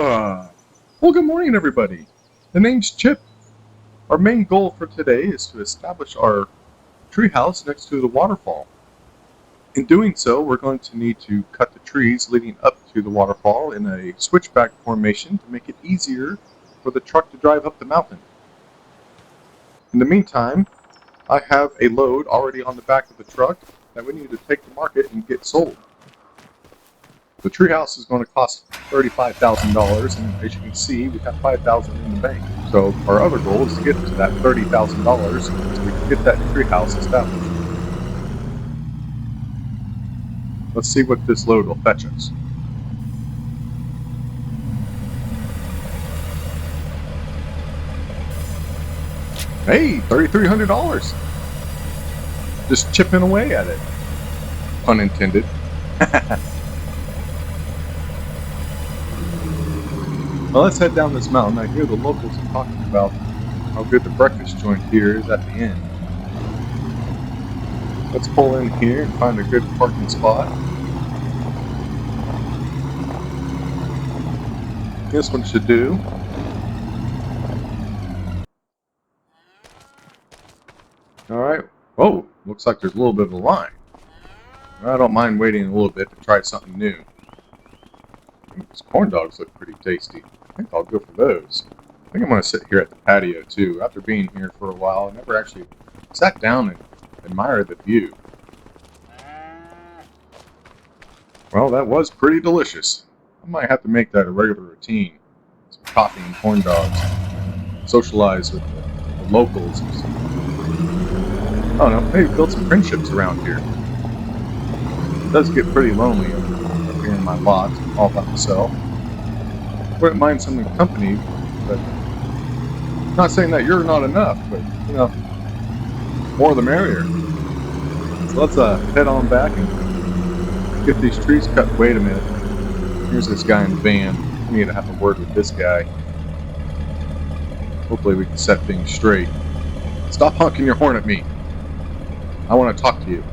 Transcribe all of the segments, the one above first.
Well, good morning, everybody. The name's Chip. Our main goal for today is to establish our treehouse next to the waterfall. In doing so, we're going to need to cut the trees leading up to the waterfall in a switchback formation to make it easier for the truck to drive up the mountain. In the meantime, I have a load already on the back of the truck that we need to take to market and get sold. The treehouse is going to cost $35,000, and as you can see, we have $5,000 in the bank. So our other goal is to get to that $30,000 so we can get that treehouse established. Let's see what this load will fetch us. Hey, $3,300! Just chipping away at it. Unintended. Well, let's head down this mountain. I hear the locals are talking about how good the breakfast joint here is at the end. Let's pull in here and find a good parking spot. This one should do. Alright. Whoa, looks like there's a little bit of a line. I don't mind waiting a little bit to try something new. These corn dogs look pretty tasty. I think I'll go for those. I think I'm going to sit here at the patio too. After being here for a while, I never actually sat down and admired the view. Well, that was pretty delicious. I might have to make that a regular routine. Some coffee and corn dogs. Socialize with the locals. I don't know, maybe build some friendships around here. It does get pretty lonely up here in my lot, all by myself. Wouldn't mind some company, but not saying that you're not enough, but you know, more the merrier. So let's head on back and get these trees cut. Wait a minute. Here's this guy in the van. We need to have a word with this guy. Hopefully we can set things straight. Stop honking your horn at me. I want to talk to you.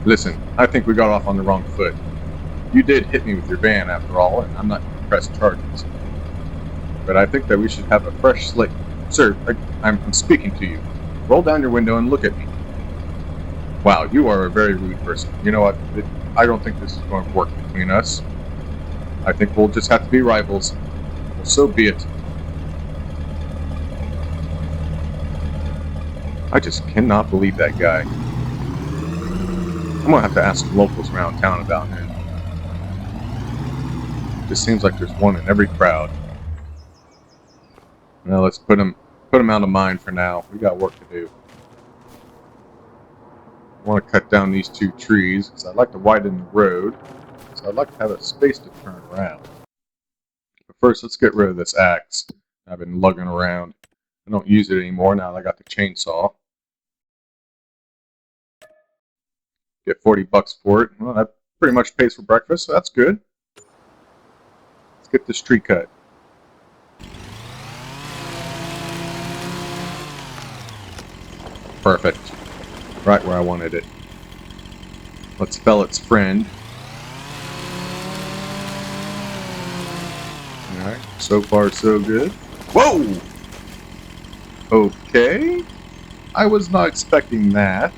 Listen, I think we got off on the wrong foot. You did hit me with your van after all, and I'm not going to press charges. But I think that we should have a fresh slate. Sir, I'm speaking to you. Roll down your window and look at me. Wow, you are a very rude person. You know what? I don't think this is going to work between us. I think we'll just have to be rivals. Well, so be it. I just cannot believe that guy. I'm going to have to ask some locals around town about him. Just seems like there's one in every crowd. Now let's put him out of mind for now. We got work to do. I want to cut down these two trees because I'd like to widen the road. So I'd like to have a space to turn around. But first, let's get rid of this axe I've been lugging around. I don't use it anymore now that I got the chainsaw. Get $40 for it. Well, that pretty much pays for breakfast, so that's good. Let's get this tree cut. Perfect. Right where I wanted it. Let's fell its friend. Alright, so far so good. Whoa! Okay. I was not expecting that.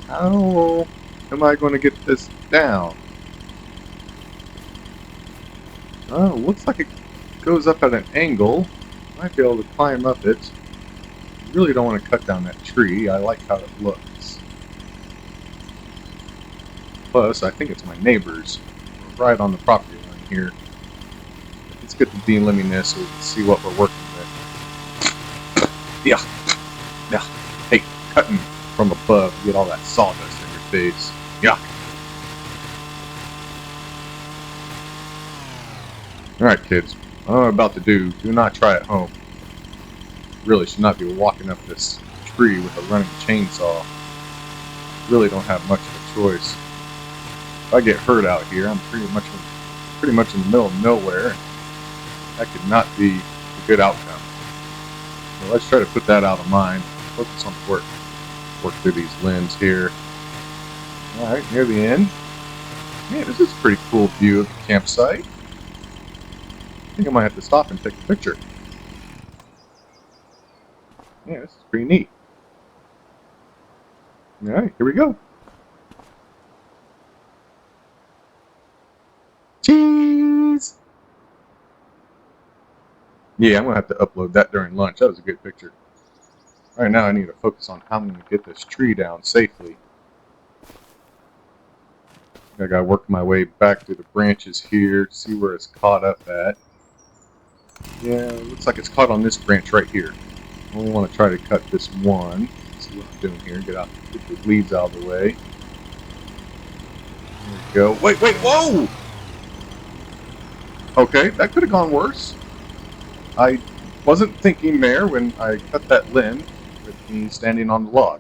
How am I going to get this down? Oh, looks like it goes up at an angle. Might be able to climb up it. I really don't want to cut down that tree. I like how it looks. Plus, I think it's my neighbor's. We're right on the property line here. Let's get the deliming so we can see what we're working with. Yeah. Yeah. Hey, cutting from above, you get all that sawdust in your face. Yuck. Alright, kids. What I'm about to do not try at home. Really should not be walking up this tree with a running chainsaw. Really don't have much of a choice. If I get hurt out here, I'm pretty much in the middle of nowhere. That could not be a good outcome. So let's try to put that out of mind. Focus on the work. Work through these limbs here. Alright, near the end. Yeah, this is a pretty cool view of the campsite. think I might have to stop and take a picture. Yeah, this is pretty neat. Alright, here we go. Cheese! Yeah, I'm going to have to upload that during lunch. That was a good picture. Alright, now I need to focus on how I'm going to get this tree down safely. I got to work my way back through the branches here to see where it's caught up at. Yeah, it looks like it's caught on this branch right here. I only want to try to cut this one. See what I'm doing here. Get the leaves out of the way. There we go. Wait, whoa! Okay, that could have gone worse. I wasn't thinking there when I cut that limb with me standing on the log.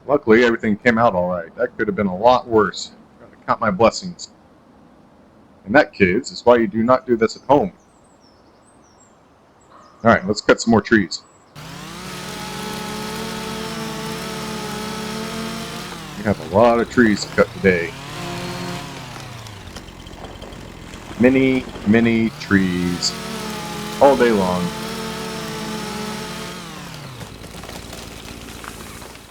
Luckily, everything came out alright. That could have been a lot worse. I'm going to count my blessings. And that, kids, is why you do not do this at home. Alright, let's cut some more trees. We have a lot of trees to cut today. Many, many trees. All day long.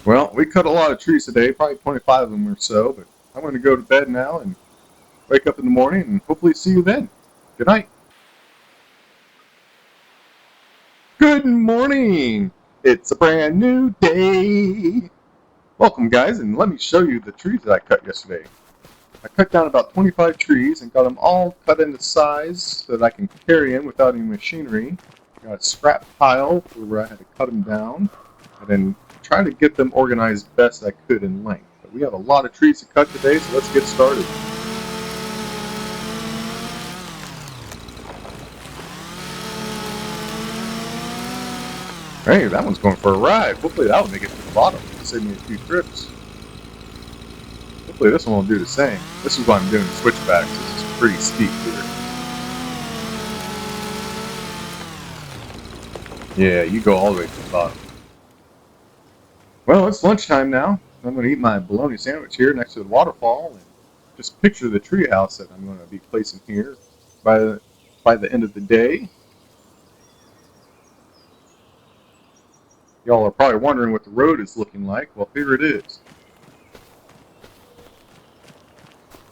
Well, we cut a lot of trees today, probably 25 of them or so, but I'm going to go to bed now and wake up in the morning and hopefully see you then. Good night. Good morning! It's a brand new day! Welcome, guys, and let me show you the trees that I cut yesterday. I cut down about 25 trees and got them all cut into size so that I can carry them without any machinery. Got a scrap pile where I had to cut them down, and then try to get them organized best I could in length. But we have a lot of trees to cut today, so let's get started. Hey, that one's going for a ride. Hopefully that'll make it to the bottom. Save me a few trips. Hopefully this one will do the same. This is why I'm doing the switchbacks. This is pretty steep here. Yeah, you go all the way to the bottom. Well, it's lunchtime now. I'm going to eat my bologna sandwich here next to the waterfall. And just picture the treehouse that I'm going to be placing here by the end of the day. Y'all are probably wondering what the road is looking like. Well, here it is.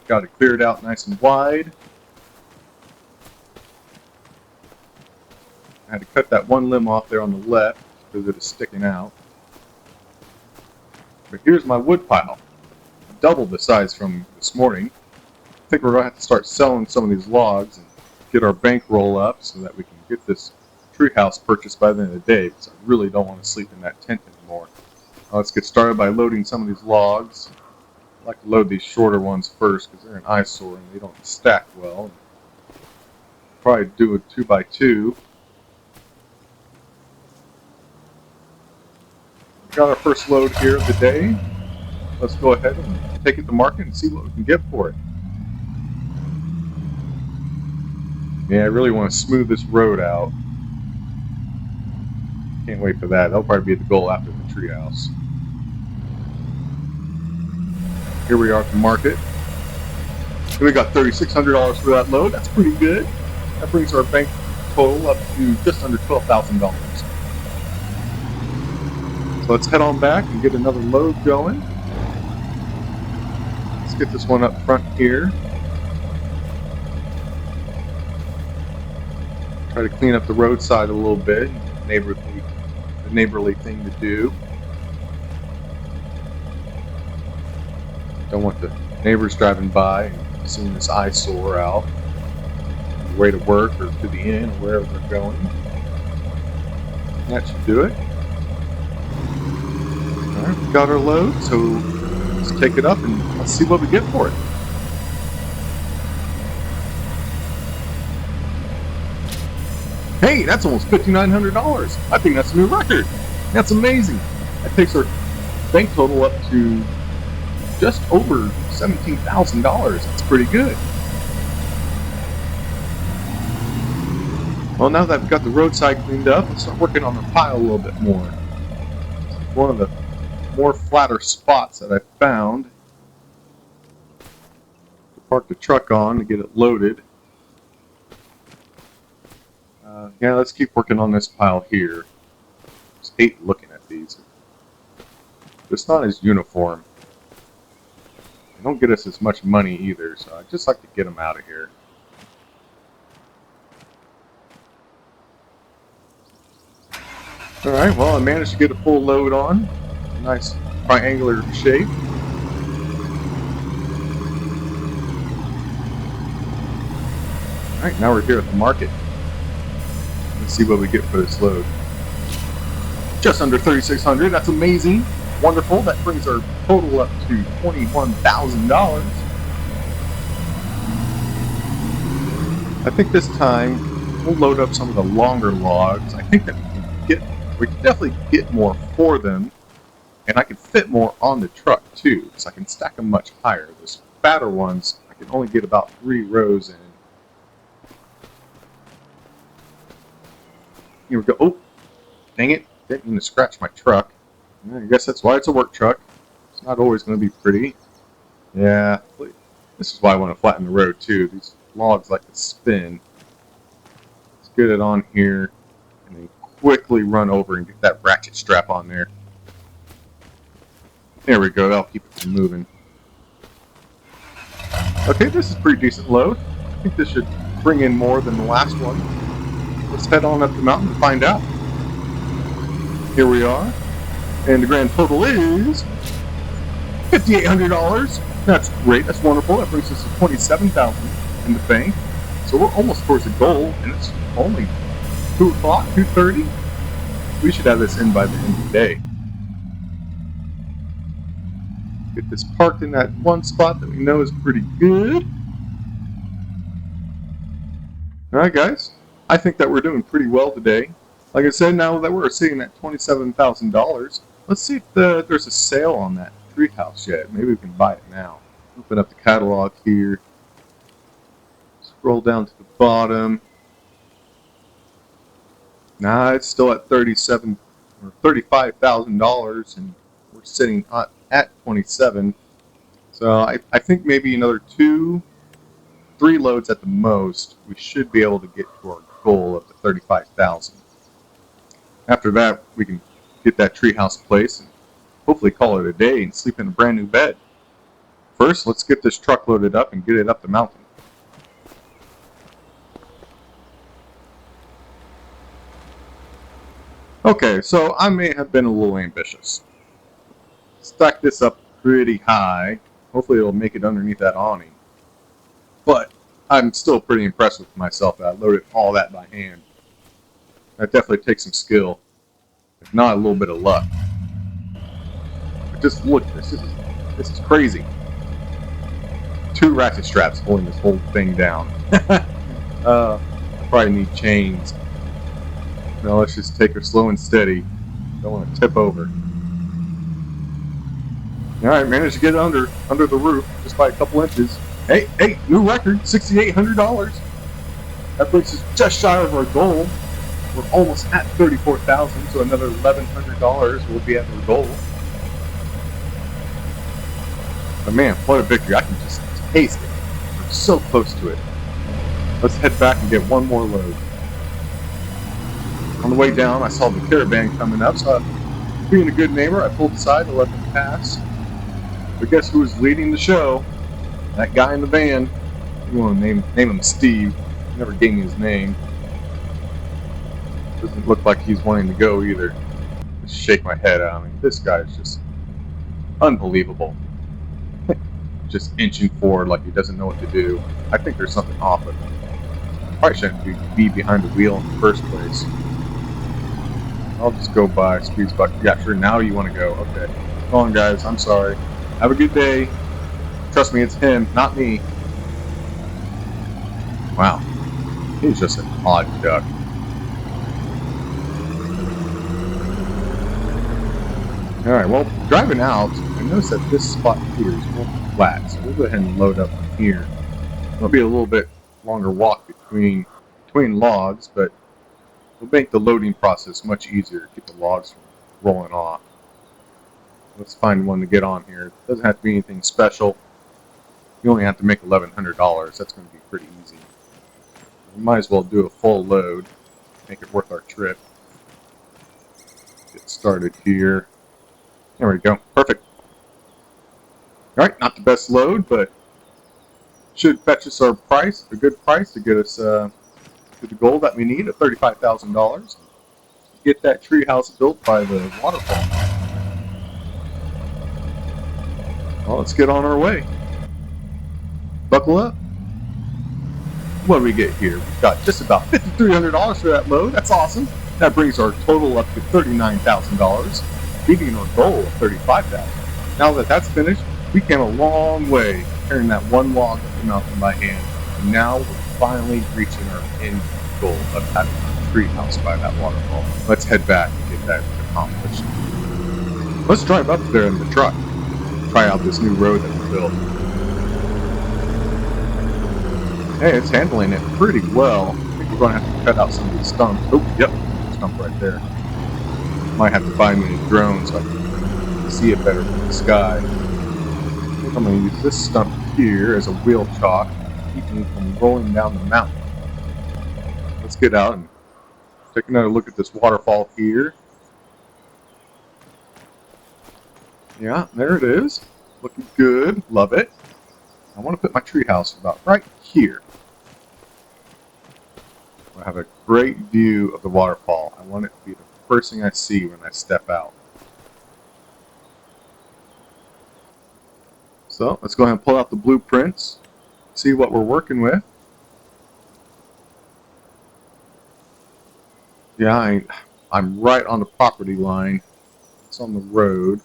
Got it cleared out nice and wide. I had to cut that one limb off there on the left because it is sticking out. But here's my wood pile. Double the size from this morning. I think we're going to have to start selling some of these logs and get our bankroll up so that we can get this treehouse purchased by the end of the day, because I really don't want to sleep in that tent anymore. Let's get started by loading some of these logs. I like to load these shorter ones first because they're an eyesore and they don't stack well. Probably do a 2x2. We got our first load here of the day. Let's go ahead and take it to market and see what we can get for it. Yeah, I really want to smooth this road out. Can't wait for that. That'll probably be the goal after the treehouse. Here we are at the market. We got $3,600 for that load. That's pretty good. That brings our bank total up to just under $12,000. So let's head on back and get another load going. Let's get this one up front here. Try to clean up the roadside a little bit. Neighborly thing to do. Don't want the neighbors driving by and seeing this eyesore out on the way to work or to the inn or wherever they're going. That should do it. Alright, we got our load, so let's take it up and let's see what we get for it. Hey, that's almost $5,900. I think that's a new record. That's amazing. That takes our bank total up to just over $17,000. That's pretty good. Well, now that I've got the roadside cleaned up, let's start working on the pile a little bit more. One of the more flatter spots that I found to park the truck on to get it loaded. Yeah, let's keep working on this pile here. Just hate looking at these. It's not as uniform. They don't get us as much money either, so I'd just like to get them out of here. Alright, well, I managed to get a full load on. Nice triangular shape. Alright, now we're here at the market. Let's see what we get for this load. Just under 3,600. That's amazing. Wonderful. That brings our total up to $21,000. I think this time we'll load up some of the longer logs. I think that we can definitely get more for them, and I can fit more on the truck too, because I can stack them much higher. Those fatter ones, I can only get about 3 rows in. Here we go. Oh, dang it. Didn't mean to scratch my truck. I guess that's why it's a work truck. It's not always going to be pretty. Yeah, this is why I want to flatten the road too. These logs like to spin. Let's get it on here and then quickly run over and get that ratchet strap on there. There we go. That'll keep it from moving. Okay, this is a pretty decent load. I think this should bring in more than the last one. Let's head on up the mountain and find out. Here we are. And the grand total is $5,800. That's great. That's wonderful. That brings us to $27,000 in the bank. So we're almost towards the goal, and it's only 2 o'clock, 2:30. We should have this in by the end of the day. Get this parked in that one spot that we know is pretty good. Alright guys, I think that we're doing pretty well today. Like I said, now that we're sitting at $27,000, let's see if there's a sale on that Treehouse yet. Maybe we can buy it now. Open up the catalog here. Scroll down to the bottom. Nah, it's still at $35,000, and we're sitting at 27. So I think maybe another 2-3 loads at the most, we should be able to get to our goal of the 35,000. After that, we can get that treehouse place and hopefully call it a day and sleep in a brand new bed. First, let's get this truck loaded up and get it up the mountain. Okay, so I may have been a little ambitious. Stack this up pretty high. Hopefully it'll make it underneath that awning. But I'm still pretty impressed with myself that I loaded all that by hand. That definitely takes some skill, if not a little bit of luck. But just look at this. This is crazy. 2 ratchet straps holding this whole thing down. I probably need chains. Now let's just take her slow and steady. Don't want to tip over. Alright, managed to get it under the roof just by a couple inches. Hey, new record, $6,800. That brings us just shy of our goal. We're almost at $34,000, so another $1,100 will be at our goal. But man, what a victory. I can just taste it. We're so close to it. Let's head back and get one more load. On the way down, I saw the caravan coming up, so being a good neighbor, I pulled aside to let them pass. But guess who was leading the show? That guy in the van. You want to name him Steve. He never gave me his name. Doesn't look like he's wanting to go either. Just shake my head at him. This guy is just unbelievable. Just inching forward like he doesn't know what to do. I think there's something off with him. Probably shouldn't be behind the wheel in the first place. I'll just go by. Speed's buck. Yeah, sure. Now you want to go. Okay. Go on, guys. I'm sorry. Have a good day. Trust me, it's him, not me. Wow. He's just an odd duck. Alright, well, driving out, I noticed that this spot here is more flat, so we'll go ahead and load up from here. It'll be a little bit longer walk between logs, but it'll make the loading process much easier to get the logs from rolling off. Let's find one to get on here. It doesn't have to be anything special. You only have to make $1,100. That's going to be pretty easy. We might as well do a full load. make it worth our trip. Get started here. There we go. Perfect. Alright, not the best load, but should fetch us our price, a good price to get us to the goal that we need of $35,000. Get that treehouse built by the waterfall. Well, let's get on our way. Buckle up. What do we get here? We've got just about $5,300 for that load. That's awesome. That brings our total up to $39,000, beating our goal of $35,000. Now that that's finished, we came a long way carrying that one log up the mountain by hand, and now we're finally reaching our end goal of having a treehouse by that waterfall. Let's head back and get that accomplished. Let's drive up there in the truck, try out this new road that we built. Hey, it's handling it pretty well. I think we're going to have to cut out some of these stumps. Oh, yep, stump right there. Might have to buy me a drone so I can see it better from the sky. I think I'm going to use this stump here as a wheel chalk to keep me from rolling down the mountain. Let's get out and take another look at this waterfall here. Yeah, there it is. Looking good. Love it. I want to put my treehouse about right here. I have a great view of the waterfall. I want it to be the first thing I see when I step out. So let's go ahead and pull out the blueprints, see what we're working with. Yeah, I'm right on the property line. It's on the road.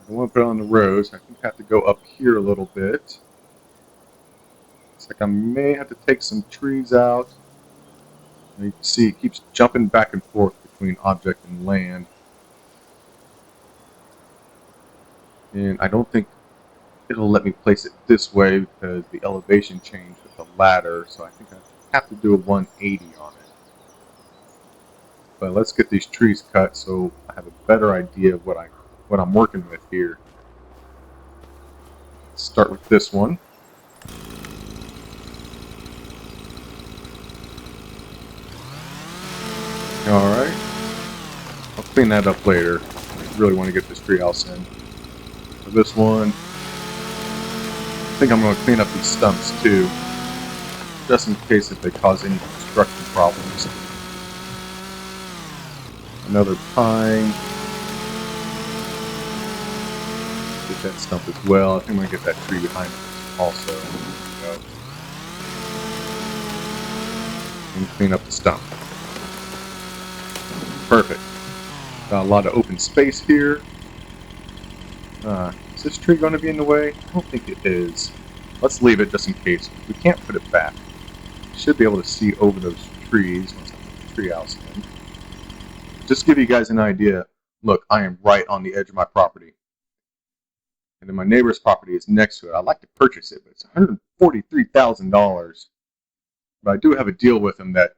I don't want to put it on the road, so I think I have to go up here a little bit. Looks like I may have to take some trees out. You can see it keeps jumping back and forth between object and land. And I don't think it'll let me place it this way because the elevation changed with the ladder, so I think I have to do a 180 on it. But let's get these trees cut so I have a better idea of what I'm working with here. Let's start with this one. Alright. I'll clean that up later. I really want to get this treehouse in. For this one, I think I'm going to clean up these stumps too, just in case if they cause any construction problems. Another pine. Get that stump as well. I think I'm going to get that tree behind it also. There we go. And clean up the stump. Perfect. Got a lot of open space here. Is this tree going to be in the way? I don't think it is. Let's leave it just in case. We can't put it back. Should be able to see over those trees once I put the treehouse in. Just to give you guys an idea, look, I am right on the edge of my property. And then my neighbor's property is next to it. I'd like to purchase it, but it's $143,000. But I do have a deal with him that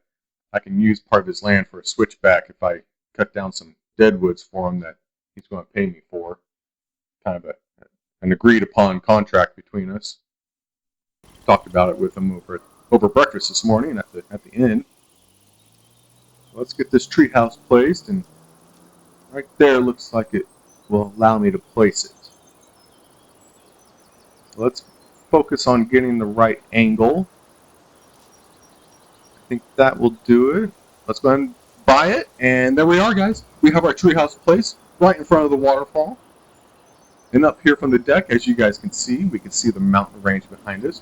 I can use part of his land for a switchback if I cut down some deadwoods for him that he's going to pay me for. Kind of an agreed upon contract between us. Talked about it with him over breakfast this morning at the inn. Let's get this treehouse placed, and right there looks like it will allow me to place it. Let's focus on getting the right angle. I think that will do it. Let's go ahead and buy it, and there we are, guys. We have our treehouse placed right in front of the waterfall. And up here from the deck, as you guys can see, we can see the mountain range behind us.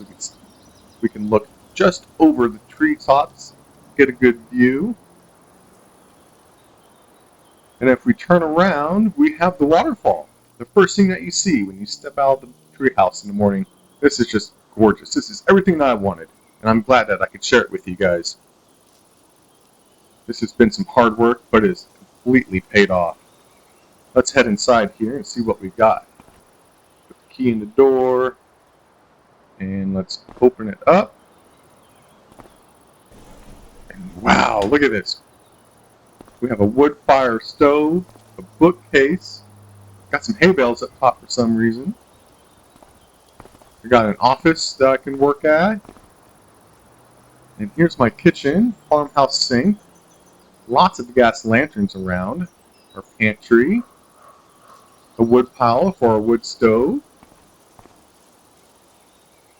We can look just over the treetops, get a good view. And if we turn around, we have the waterfall. The first thing that you see when you step out of the treehouse in the morning. This is just gorgeous. This is everything that I wanted. And I'm glad that I could share it with you guys. This has been some hard work, but it has completely paid off. Let's head inside here and see what we've got. Put the key in the door. And let's open it up. And wow, look at this. We have a wood fire stove, a bookcase, got some hay bales up top for some reason. We got an office that I can work at. And here's my kitchen, farmhouse sink, lots of gas lanterns around, our pantry, a wood pile for our wood stove.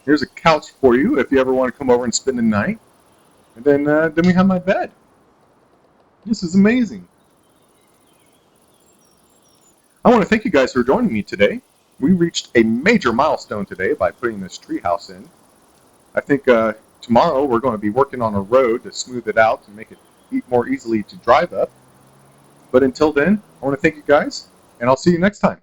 Here's a couch for you if you ever want to come over and spend the night. And then we have my bed. This is amazing. I want to thank you guys for joining me today. We reached a major milestone today by putting this treehouse in. I think tomorrow we're going to be working on a road to smooth it out and make it more easily to drive up. But until then, I want to thank you guys, and I'll see you next time.